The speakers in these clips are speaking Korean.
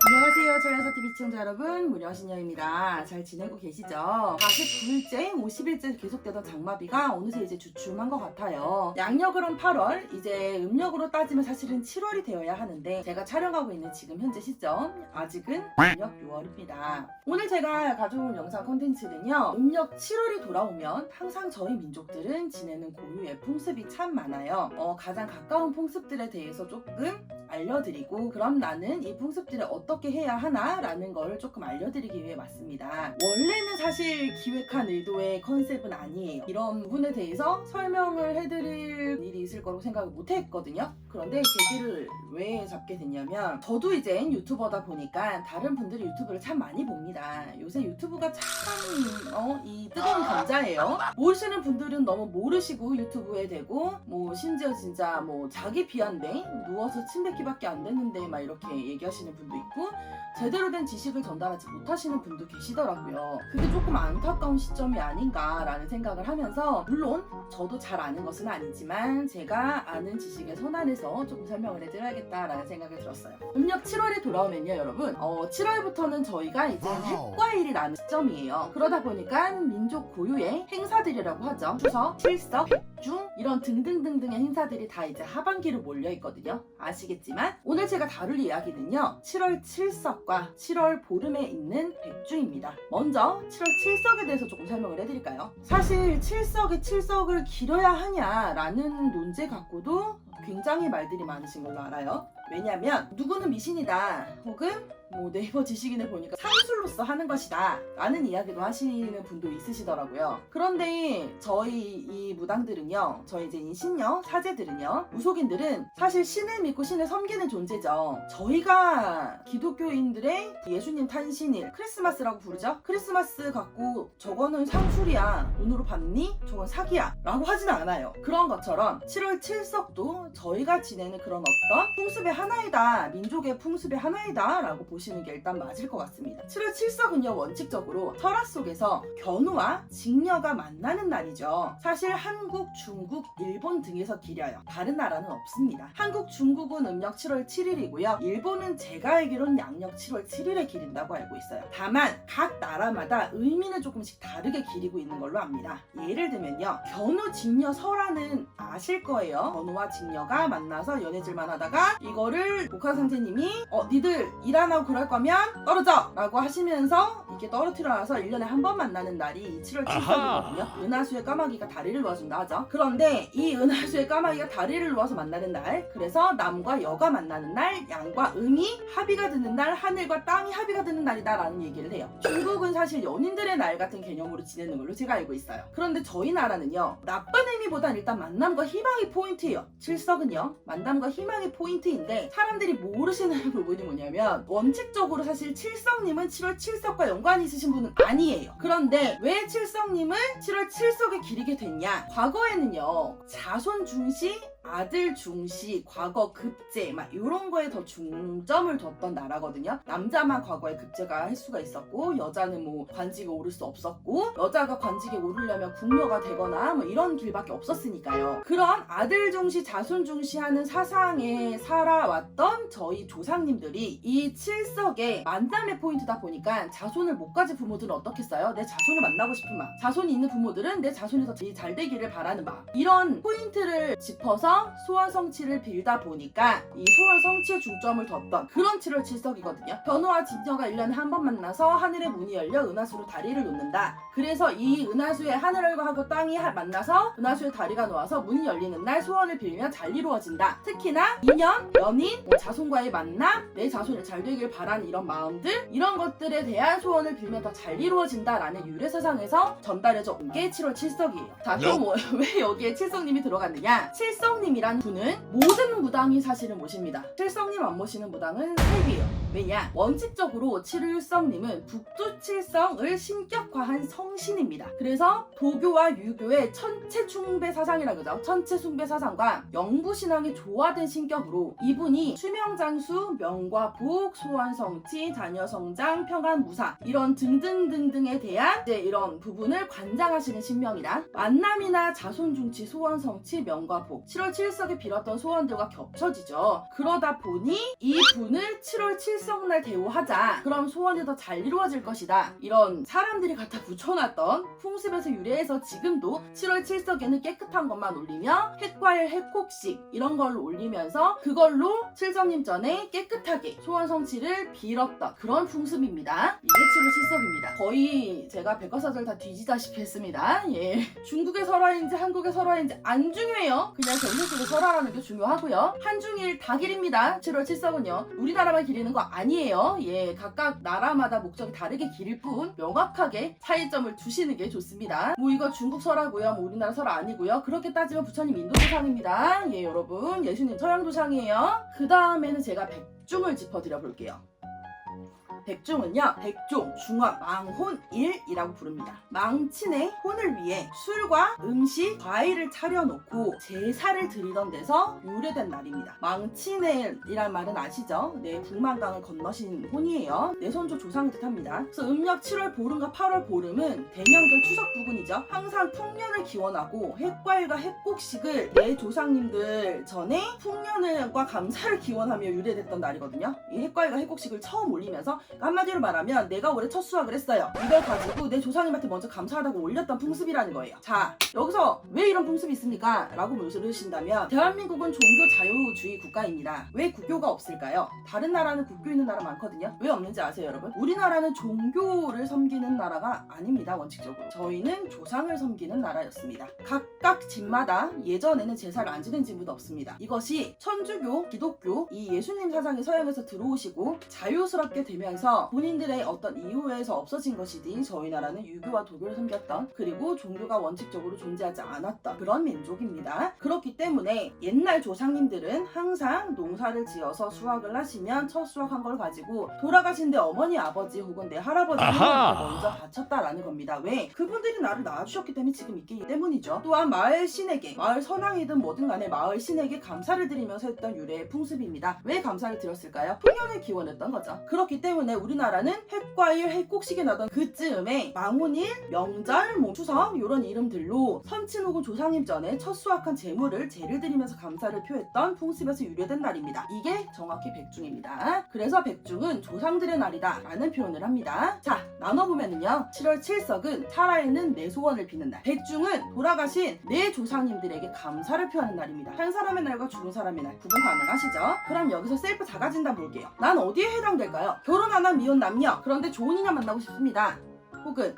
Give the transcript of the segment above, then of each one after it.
안녕하세요. 천연사TV 시청자 여러분, 무녀신녀입니다. 잘 지내고 계시죠? 49일째, 50일째 계속되던 장마비가 어느새 이제 주춤한 것 같아요. 양력으로는 8월, 이제 음력으로 따지면 사실은 7월이 되어야 하는데 제가 촬영하고 있는 지금 현재 시점 아직은 음력 6월입니다. 오늘 제가 가져온 영상 콘텐츠는요, 음력 7월이 돌아오면 항상 저희 민족들은 지내는 고유의 풍습이 참 많아요. 가장 가까운 풍습들에 대해서 조금 알려드리고, 그럼 나는 이 풍습들을 어떻게 해야 하나 라는 걸 조금 알려드리기 위해 왔습니다. 원래는 사실 기획한 의도의 컨셉은 아니에요. 이런 부분에 대해서 설명을 해드릴 일이 있을 거라고 생각을 못 했거든요. 그런데 계기를 왜 잡게 됐냐면, 저도 이젠 유튜버다 보니까 다른 분들이 유튜브를 참 많이 봅니다. 요새 유튜브가 참 이 뜨거운 감자예요. 모르시는 분들은 너무 모르시고 유튜브에 대고, 심지어 진짜 자기 비하인데 누워서 침 뱉기밖에 안 됐는데 막 이렇게 얘기하시는 분도 있고, 제대로 된 지식을 전달하지 못하시는 분도 계시더라고요. 그게 조금 안타까운 시점이 아닌가라는 생각을 하면서, 물론 저도 잘 아는 것은 아니지만 제가 아는 지식의 선안에서 조금 설명을 해드려야겠다라는 생각이 들었어요. 음력 7월이 돌아오면요 여러분, 7월부터는 저희가 이제 핵과일이 나는 시점이에요. 그러다 보니까 민족 고유의 행사들이라고 하죠. 추석, 칠석, 백중 이런 등등등등의 행사들이 다 이제 하반기로 몰려있거든요. 아시겠지만 오늘 제가 다룰 이야기는요, 7월 칠석과 7월 보름에 있는 백중입니다. 먼저 7월 칠석에 대해서 조금 설명을 해드릴까요? 사실 칠석을 기려야 하냐라는 논제 갖고도 굉장히 말들이 많으신 걸로 알아요. 왜냐면 누구는 미신이다, 혹은 네이버 지식인을 보니까 산술로서 하는 것이다 라는 이야기도 하시는 분도 있으시더라고요. 그런데 저희 이 무당들은요, 저희 이제 이 신녀, 사제들은요, 무속인들은 사실 신을 믿고 신을 섬기는 존재죠. 저희가 기독교인들의 예수님 탄신일, 크리스마스라고 부르죠. 크리스마스 갖고 저거는 상술이야, 돈으로 받니? 저건 사기야 라고 하지는 않아요. 그런 것처럼 7월 칠석도 저희가 지내는 그런 어떤 풍습의 하나이다, 민족의 풍습의 하나이다 라고 보시는 게 일단 맞을 것 같습니다. 7월 칠석은요, 원칙적으로 설화 속에서 견우와 직녀가 만나는 날이죠. 사실 한국, 중국, 일본 등에서 기려요. 다른 나라는 없습니다. 한국, 중국은 음력 7월 7일이고요 일본은 제가 알기로는 양력 7월 7일에 기린다고 알고 있어요. 다만 각 나라마다 의미는 조금씩 다르게 기리고 있는 걸로 압니다. 예를 들면요, 견우, 직녀, 설화는 아실 거예요. 견우와 직녀가 만나서 연애질만 하다가 이거를 복화상제님이 니들 일 안 하고 그럴 거면 떨어져! 라고 하시면서 이렇게 떨어뜨려서 1년에 한 번 만나는 날이 7월 7일이거든요. 은하수의 까마귀가 다리를 놓아준다 하죠. 그런데 이 은하수의 까마귀가 다리를 놓아서 만나는 날, 그래서 남과 여가 만나는 날, 양과 음이 합의가 드는 날, 하늘과 땅이 합의가 드는 날이다 라는 얘기를 해요. 중국은 사실 연인들의 날 같은 개념으로 지내는 걸로 제가 알고 있어요. 그런데 저희 나라는요, 나쁜 의미보단 일단 만남과 희망이 포인트예요. 칠석은요, 만남과 희망이 포인트인데 사람들이 모르시는 부분이 뭐냐면, 원칙적으로 사실 칠석님은 7월 칠석과 연관이 있으신 분은 아니에요. 그런데 왜 칠석님을 7월 칠석에 기리게 됐냐? 과거에는요, 자손 중시, 아들 중시, 과거 급제 막 이런 거에 더 중점을 뒀던 나라거든요. 남자만 과거에 급제가 할 수가 있었고, 여자는 관직에 오를 수 없었고, 여자가 관직에 오르려면 궁녀가 되거나 이런 길밖에 없었으니까요. 그런 아들 중시, 자손 중시하는 사상에 살아왔던 저희 조상님들이 이 칠석의 만남의 포인트다 보니까 자손을 못 가진 부모들은 어떻겠어요? 내 자손을 만나고 싶은 마음, 자손이 있는 부모들은 내 자손이 더 잘 되기를 바라는 마음, 이런 포인트를 짚어서 소원성취를 빌다 보니까 이 소원성취에 중점을 뒀던 그런 7월 칠석이거든요. 견우와 직녀가 1년에 한 번 만나서 하늘의 문이 열려 은하수로 다리를 놓는다. 그래서 이 은하수의 하늘하고 땅이 만나서 은하수의 다리가 놓아서 문이 열리는 날 소원을 빌면 잘 이루어진다. 특히나 인연, 연인, 자손과의 만남, 내 자손이 잘 되길 바라는 이런 마음들, 이런 것들에 대한 소원을 빌면 더 잘 이루어진다라는 유래사상에서 전달해져 온 게 7월 칠석이에요. 자, 그럼 왜 여기에 칠석님이 들어갔느냐? 칠석님이란 분은 모든 무당이 사실은 모십니다. 칠석님 안 모시는 무당은 살기예요. 왜냐? 원칙적으로 칠석님은 북두칠성을 신격화한 성신입니다. 그래서 도교와 유교의 천체숭배 사상이라 그러죠. 천체숭배 사상과 영부신앙이 조화된 신격으로 이분이 수명장수, 명과복, 소원성취, 자녀성장, 평안무사 이런 등등등등에 대한 이제 이런 부분을 관장하시는 신명이라, 만남이나 자손중치, 소원성취, 명과복 7월 칠석에 빌었던 소원들과 겹쳐지죠. 그러다 보니 이 분을 7월 칠석 칠성날 대우하자. 그럼 소원이 더 잘 이루어질 것이다. 이런 사람들이 갖다 붙여놨던 풍습에서 유래해서 지금도 7월 칠석에는 깨끗한 것만 올리며 핵과일, 핵곡식 이런 걸로 올리면서 그걸로 칠성님 전에 깨끗하게 소원 성취를 빌었던 그런 풍습입니다. 이게 7월 칠석입니다. 거의 제가 백과사전 다 뒤지다시피 했습니다. 예. 중국의 설화인지 한국의 설화인지 안 중요해요. 그냥 전세속의 설화라는 게 중요하고요. 한중일 다 기립니다. 7월 칠석은요. 우리나라만 기리는 거 아니에요. 예, 각각 나라마다 목적이 다르게 기릴 뿐 명확하게 차이점을 두시는 게 좋습니다. 뭐 이거 중국 설화고요. 뭐 우리나라 설화 아니고요. 그렇게 따지면 부처님 인도 조상입니다. 예, 여러분. 예수님 서양 조상이에요. 그 다음에는 제가 백중을 짚어드려 볼게요. 백중은요, 백종, 중화, 망혼일이라고 부릅니다. 망친의 혼을 위해 술과 음식, 과일을 차려놓고 제사를 드리던 데서 유래된 날입니다. 망친일이란 말은 아시죠? 네, 북만강을 건너신 혼이에요. 내손조 조상을 뜻합니다. 그래서 음력 7월 보름과 8월 보름은 대명절 추석 부근이죠. 항상 풍년을 기원하고 핵과일과 핵곡식을 내 조상님들 전에 풍년과 감사를 기원하며 유래됐던 날이거든요. 이 핵과일과 핵곡식을 처음 올리면서 한마디로 말하면 내가 올해 첫 수확을 했어요. 이걸 가지고 내 조상님한테 먼저 감사하다고 올렸던 풍습이라는 거예요. 자, 여기서 왜 이런 풍습이 있습니까? 라고 물으신다면 대한민국은 종교 자유주의 국가입니다. 왜 국교가 없을까요? 다른 나라는 국교 있는 나라 많거든요. 왜 없는지 아세요, 여러분? 우리나라는 종교를 섬기는 나라가 아닙니다. 원칙적으로 저희는 조상을 섬기는 나라였습니다. 각각 집마다 예전에는 제사를 안 지낸 집도 없습니다. 이것이 천주교, 기독교, 이 예수님 사상이 서양에서 들어오시고 자유스럽게 되면서 본인들의 어떤 이유에서 없어진 것이지 저희 나라는 유교와 도교를 섬겼던, 그리고 종교가 원칙적으로 존재하지 않았던 그런 민족입니다. 그렇기 때문에 옛날 조상님들은 항상 농사를 지어서 수확을 하시면 첫 수확한 걸 가지고 돌아가신 내 어머니, 아버지 혹은 내 할아버지를 먼저 바쳤다라는 겁니다. 왜? 그분들이 나를 낳아주셨기 때문에 지금 있기 때문이죠. 또한 마을 신에게, 마을 선왕이든 뭐든 간에 마을 신에게 감사를 드리면서 했던 유래의 풍습입니다. 왜 감사를 드렸을까요? 풍년을 기원했던 거죠. 그렇기 때문에 우리나라는 핵과일, 핵곡식이 나던 그쯤에 망혼일, 명절, 추석 이런 이름들로 선친 혹은 조상님 전에 첫 수확한 재물을 제를 드리면서 감사를 표했던 풍습에서 유래된 날입니다. 이게 정확히 백중입니다. 그래서 백중은 조상들의 날이다 라는 표현을 합니다. 자, 나눠보면은요, 7월 칠석은 살아있는 내 소원을 비는 날, 백중은 돌아가신 내 조상님들에게 감사를 표하는 날입니다. 한 사람의 날과 죽은 사람의 날 구분 가능하시죠? 그럼 여기서 셀프 자가진단 볼게요. 난 어디에 해당될까요? 결혼 안 한 미혼 남녀, 그런데 좋은 인연 만나고 싶습니다. 혹은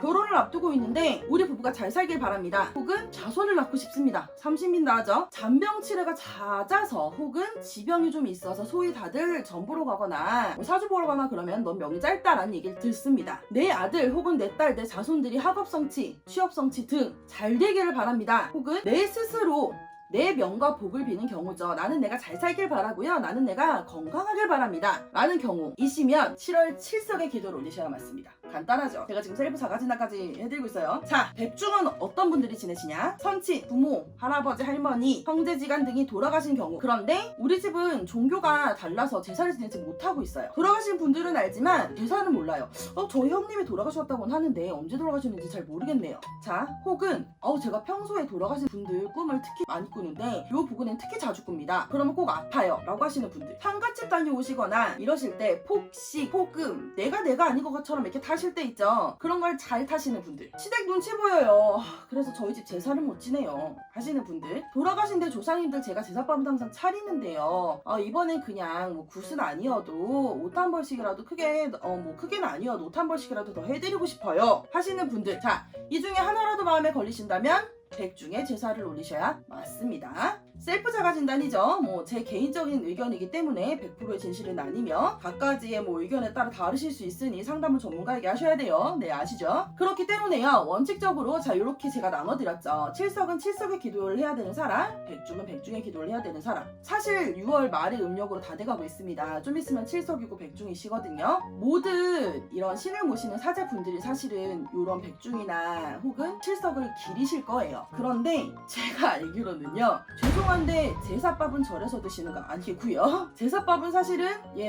결혼을 앞두고 있는데 우리 부부가 잘 살길 바랍니다. 혹은 자손을 낳고 싶습니다. 30인 나죠. 잔병치레가 잦아서 혹은 지병이 좀 있어서 소위 다들 전보러 가거나 사주 보러 가거나 그러면 넌 명이 짧다라는 얘기를 듣습니다. 내 아들 혹은 내 딸, 내 자손들이 학업성취, 취업성취 등 잘 되기를 바랍니다. 혹은 내 스스로 내 명과 복을 비는 경우죠. 나는 내가 잘 살길 바라고요. 나는 내가 건강하길 바랍니다. 라는 경우이시면 7월 칠석의 기도를 올리셔야 맞습니다. 간단하죠. 제가 지금 셀프 자가진단까지 해드리고 있어요. 자, 백중은 어떤 분들이 지내시냐? 선친, 부모, 할아버지, 할머니, 형제지간 등이 돌아가신 경우. 그런데 우리 집은 종교가 달라서 제사를 지내지 못하고 있어요. 돌아가신 분들은 알지만 제사는 몰라요. 저희 형님이 돌아가셨다고는 하는데 언제 돌아가셨는지 잘 모르겠네요. 자, 혹은 제가 평소에 돌아가신 분들 꿈을 특히 많이 꾸는데 이 부분은 특히 자주 꿉니다. 그러면 꼭 아파요 라고 하시는 분들, 상가집 다녀오시거나 이러실 때 폭식, 폭음, 내가 아닌 것처럼 이렇게 타실 때 있죠. 그런 걸 잘 타시는 분들, 시댁 눈치 보여요. 그래서 저희 집 제사를 못 지내요 하시는 분들, 돌아가신 데 조상님들 제가 제사밥은 항상 차리는데요. 이번엔 그냥 굿은 아니어도 옷 한 벌씩이라도 크게는 아니어도 옷 한 벌씩이라도 더 해드리고 싶어요 하시는 분들, 자, 이 중에 하나라도 마음에 걸리신다면 백중에 제사를 올리셔야 맞습니다. 셀프 자가진단이죠. 제 개인적인 의견이기 때문에 100%의 진실은 아니며 각가지의 의견에 따라 다르실 수 있으니 상담을 전문가에게 하셔야 돼요. 네, 아시죠? 그렇기 때문에요, 원칙적으로 이렇게 제가 나눠드렸죠. 칠석은 칠석의 기도를 해야 되는 사람, 백중은 백중의 기도를 해야 되는 사람. 사실 6월 말이 음력으로 다 돼가고 있습니다. 좀 있으면 칠석이고 백중이시거든요. 모든 이런 신을 모시는 사제분들이 사실은 이런 백중이나 혹은 칠석을 기리실 거예요. 그런데 제가 알기로는요, 죄송한 죄송한데 제사밥은 절에서 드시는 거 아니고요. 제사밥은 사실은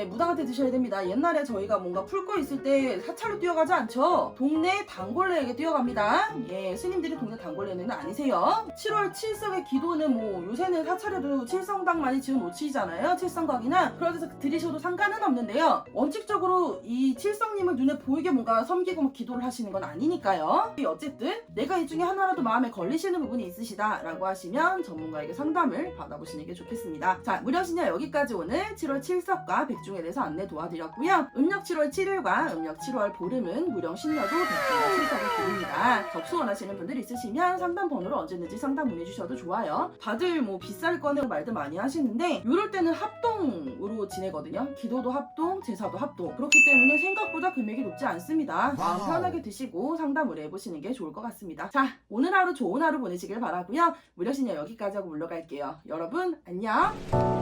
무당한테 드셔야 됩니다. 옛날에 저희가 뭔가 풀 거 있을 때 사찰로 뛰어가지 않죠. 동네 단골레에게 뛰어갑니다. 스님들이 동네 단골레는 아니세요. 7월 7성의 기도는 뭐 요새는 사찰에도 칠성당만이 지은 오치잖아요. 칠성각이나 그래서 드리셔도 상관은 없는데요. 원칙적으로 이 칠성님을 눈에 보이게 뭔가 섬기고 뭐 기도를 하시는 건 아니니까요. 어쨌든 내가 이 중에 하나라도 마음에 걸리시는 부분이 있으시다 라고 하시면 전문가에게 상담을 받아보시는 게 좋겠습니다. 자, 무려신야 여기까지 오늘 7월 7석과 백중에 대해서 안내 도와드렸고요. 음력 7월 7일과 음력 7월 보름은 무령신야도 백중과 7석을 드립니다. 접수 원하시는 분들 있으시면 상담 번호로 언제든지 상담 보내주셔도 좋아요. 다들 뭐 비쌀 거는 말도 많이 하시는데 이럴 때는 합동으로 지내거든요. 기도도 합동, 제사도 합동. 그렇기 때문에 생각보다 금액이 높지 않습니다. 마음 편하게 드시고 상담을 해보시는 게 좋을 것 같습니다. 자, 오늘 하루 좋은 하루 보내시길 바라고요. 무려신야 여기까지 하고 물러갈게요. 여러분 안녕.